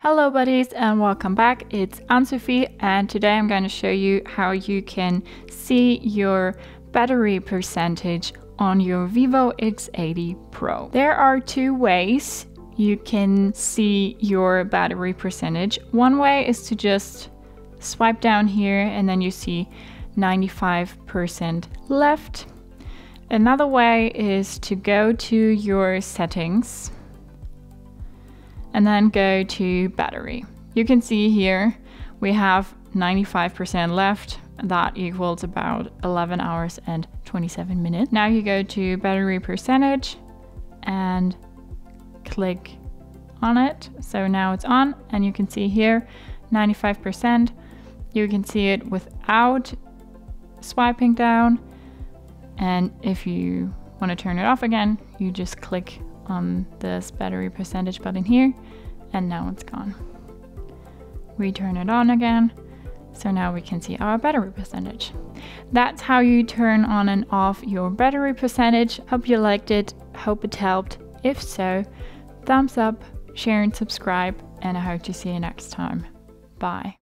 Hello buddies and welcome back. It's Anne-Sophie and today I'm going to show you how you can see your battery percentage on your Vivo X80 Pro. There are two ways you can see your battery percentage. One way is to just swipe down here and then you see 95% left. Another way is to go to your settings and then go to battery. You can see here we have 95% left. That equals about 11 hours and 27 minutes. Now you go to battery percentage and click on it. So now it's on and you can see here 95%. You can see it without swiping down. And if you want to turn it off again, you just click on this battery percentage button here and now it's gone. We turn it on again, so now we can see our battery percentage. That's how you turn on and off your battery percentage. Hope you liked it, hope it helped. If so, thumbs up, share and subscribe, and I hope to see you next time. Bye.